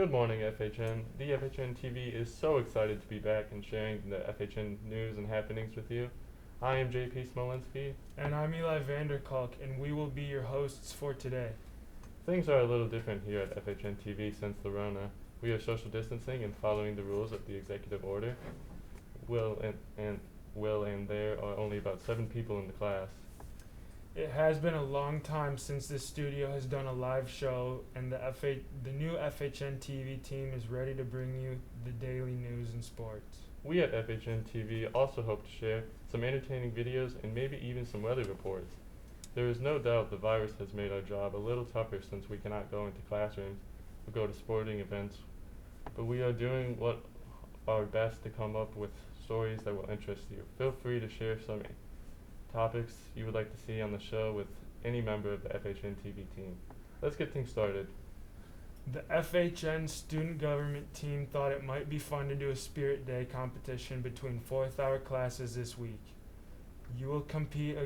Good morning, FHN. The FHN TV is so excited to be back and sharing the FHN news and happenings with you. I am JP Smolinski. And I'm Eli Vanderkalk, and we will be your hosts for today. Things are a little different here at FHN TV since the Rona. We are social distancing and following the rules of the executive order. Will and there are only about 7 people in the class. It has been a long time since this studio has done a live show, and the new FHN TV team is ready to bring you the daily news and sports. We at FHN TV also hope to share some entertaining videos and maybe even some weather reports. There is no doubt the virus has made our job a little tougher since we cannot go into classrooms or go to sporting events, but we are doing what our best to come up with stories that will interest you. Feel free to share some topics you would like to see on the show with any member of the FHN TV team. Let's get things started. The FHN student government team thought it might be fun to do a Spirit Day competition between fourth hour classes this week. You will compete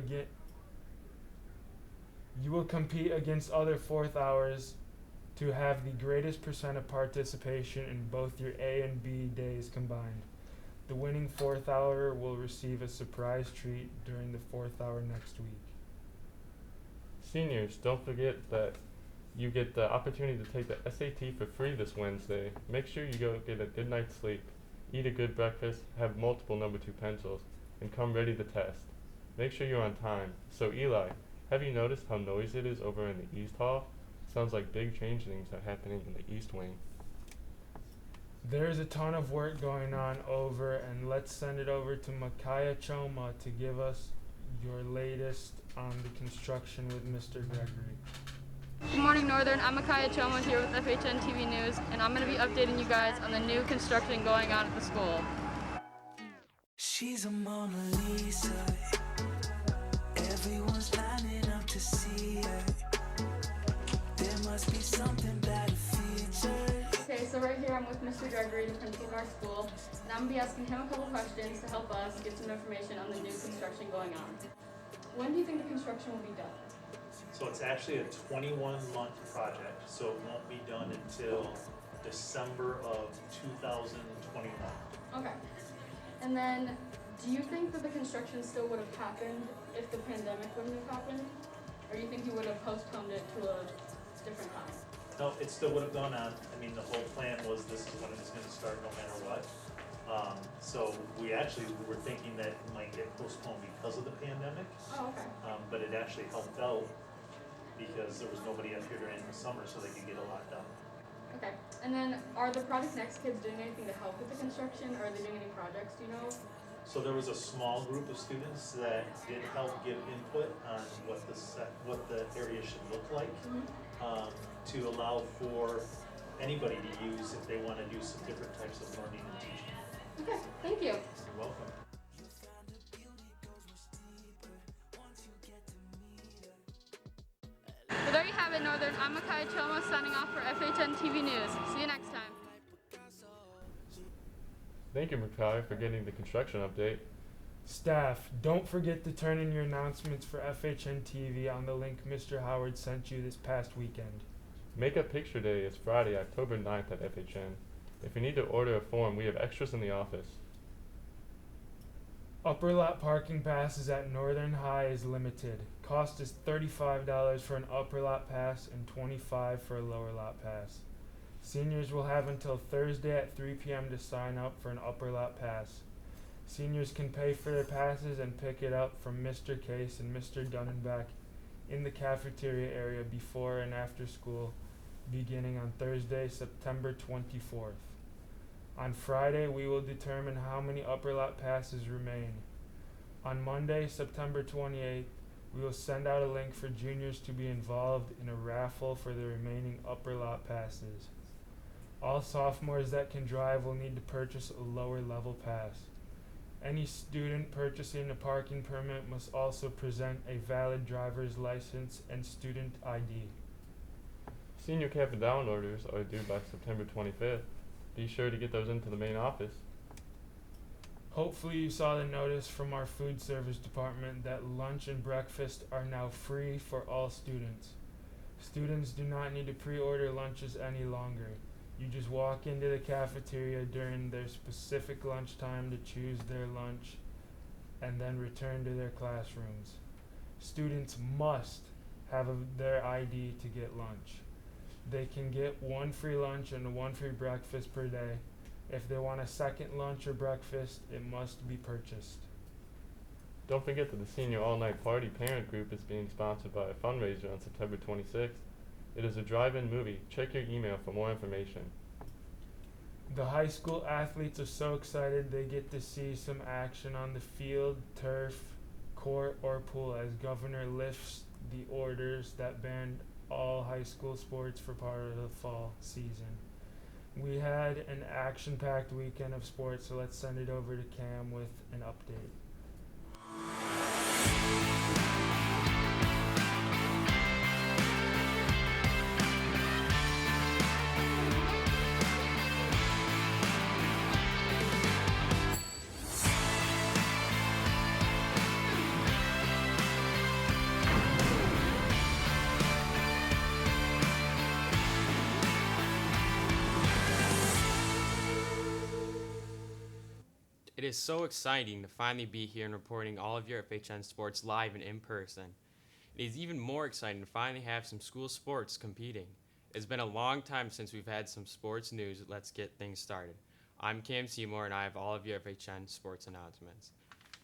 against other fourth hours to have the greatest percent of participation in both your A and B days combined. The winning fourth hour will receive a surprise treat during the fourth hour next week. Seniors, don't forget that you get the opportunity to take the SAT for free this Wednesday. Make sure you go get a good night's sleep, eat a good breakfast, have multiple number 2 pencils, and come ready to test. Make sure you're on time. So Eli, have you noticed how noisy it is over in the East Hall? Sounds like big changes are happening in the East Wing. There's a ton of work going on over, and let's send it over to Micaiah Choma to give us your latest on the construction with Mr. Gregory. Good morning, Northern. I'm Micaiah Choma here with FHN TV News, and I'm going to be updating you guys on the new construction going on at the school. She's a Mona Lisa. Everyone's lining up to see her. There must be something about a feature. Okay, so right here I'm with Mr. Gregory, the principal of our school, and I'm going to be asking him a couple questions to help us get some information on the new construction going on. When do you think the construction will be done? So it's actually a 21-month project, so it won't be done until December of 2021. Okay. And then, do you think that the construction still would have happened if the pandemic wouldn't have happened? Or do you think you would have postponed it to a different time? No, it still would have gone on. I mean, the whole plan was this is when it was going to start no matter what. So we were thinking that it might get postponed because of the pandemic, Oh, okay. but it actually helped out because there was nobody up here during the summer so they could get a lot done. Okay. And then, are the Project Next kids doing anything to help with the construction, or are they doing any projects, do you know? So there was a small group of students that did help give input on what the area should look like, to allow for anybody to use if they want to do some different types of learning and teaching. Okay, thank you. You're welcome. So there you have it, Northern. I'm Micaiah Choma signing off for FHN TV News. See you next time. Thank you, Micaiah, for getting the construction update. Staff, don't forget to turn in your announcements for FHN TV on the link Mr. Howard sent you this past weekend. Makeup Picture Day is Friday, October 9th at FHN. If you need to order a form, we have extras in the office. Upper lot parking passes at Northern High is limited. Cost is $35 for an upper lot pass and $25 for a lower lot pass. Seniors will have until Thursday at 3 p.m. to sign up for an upper lot pass. Seniors can pay for their passes and pick it up from Mr. Case and Mr. Dunnenbach in the cafeteria area before and after school, beginning on Thursday, September 24th. On Friday, we will determine how many upper lot passes remain. On Monday, September 28th, we will send out a link for juniors to be involved in a raffle for the remaining upper lot passes. All sophomores that can drive will need to purchase a lower level pass. Any student purchasing a parking permit must also present a valid driver's license and student ID. Senior cap and down orders are due by September 25th. Be sure to get those into the main office. Hopefully you saw the notice from our food service department that lunch and breakfast are now free for all students. Students do not need to pre-order lunches any longer. You just walk into the cafeteria during their specific lunchtime to choose their lunch and then return to their classrooms. Students must have their ID to get lunch. They can get 1 free lunch and 1 free breakfast per day. If they want a second lunch or breakfast, it must be purchased. Don't forget that the Senior All-Night Party Parent Group is being sponsored by a fundraiser on September 26th. It is a drive-in movie. Check your email for more information. The high school athletes are so excited they get to see some action on the field, turf, court, or pool as Governor lifts the orders that banned all high school sports for part of the fall season. We had an action-packed weekend of sports, so let's send it over to Cam with an update. It is so exciting to finally be here and reporting all of your FHN sports live and in person. It is even more exciting to finally have some school sports competing. It's been a long time since we've had some sports news. Let's get things started. I'm Cam Seymour and I have all of your FHN sports announcements.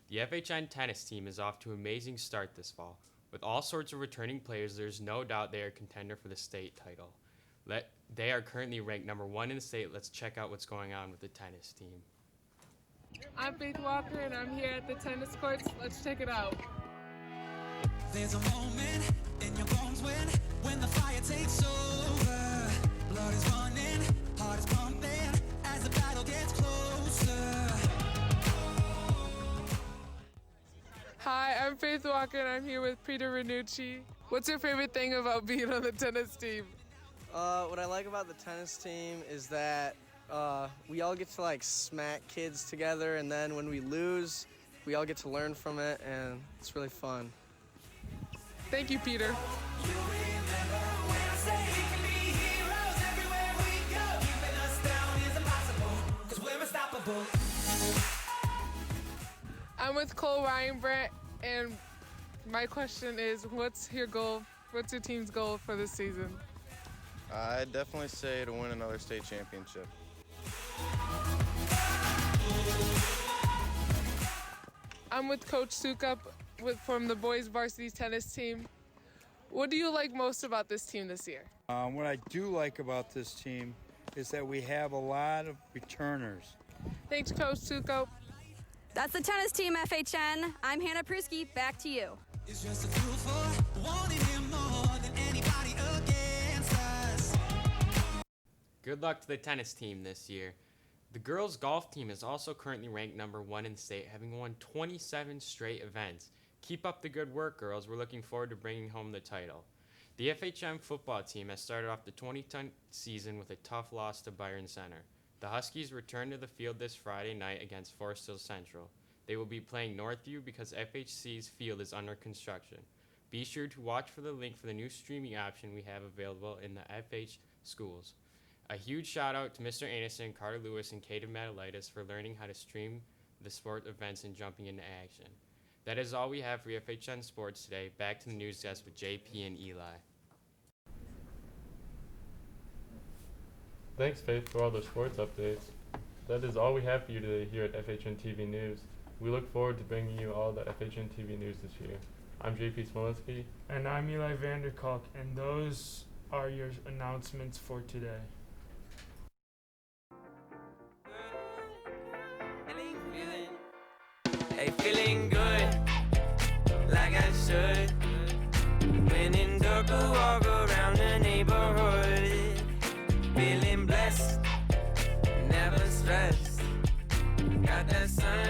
The FHN tennis team is off to an amazing start this fall. With all sorts of returning players, there's no doubt they are a contender for the state title. They are currently ranked number 1 in the state. Let's check out what's going on with the tennis team. I'm Faith Walker and I'm here at the tennis courts. Let's check it out. There's a moment in your bones when the fire takes over. Blood is running, heart is pumping as the battle gets closer. Hi, I'm Faith Walker and I'm here with Peter Renucci. What's your favorite thing about being on the tennis team? What I like about the tennis team is that we all get to like smack kids together, and then when we lose, we all get to learn from it, and it's really fun. Thank you, Peter. I'm with Cole Ryanbrandt, and my question is, what's your goal? What's your team's goal for this season? I'd definitely say to win another state championship. I'm with Coach Sukup from the boys varsity tennis team. What do you like most about this team this year? What I do like about this team is that we have a lot of returners. Thanks, Coach Sukup. That's the tennis team, FHN. I'm Hannah Prusky. Back to you. It's just a tool for wanting him more than anybody against us. Good luck to the tennis team this year. The girls golf team is also currently ranked number 1 in the state, having won 27 straight events. Keep up the good work, girls. We're looking forward to bringing home the title. The FHM football team has started off the 2010 season with a tough loss to Byron Center. The Huskies return to the field this Friday night against Forest Hill Central. They will be playing Northview because FHC's field is under construction. Be sure to watch for the link for the new streaming option we have available in the FH schools. A huge shout out to Mr. Anderson, Carter Lewis, and Caden Matalitis for learning how to stream the sport events and jumping into action. That is all we have for FHN Sports today. Back to the news desk with JP and Eli. Thanks, Faith, for all those sports updates. That is all we have for you today here at FHN TV News. We look forward to bringing you all the FHN TV News this year. I'm JP Smolinski. And I'm Eli Vanderkalk, and those are your announcements for today. Hey, feeling good, like I should. When in dark, I walk around the neighborhood. Feeling blessed, never stressed. Got that sun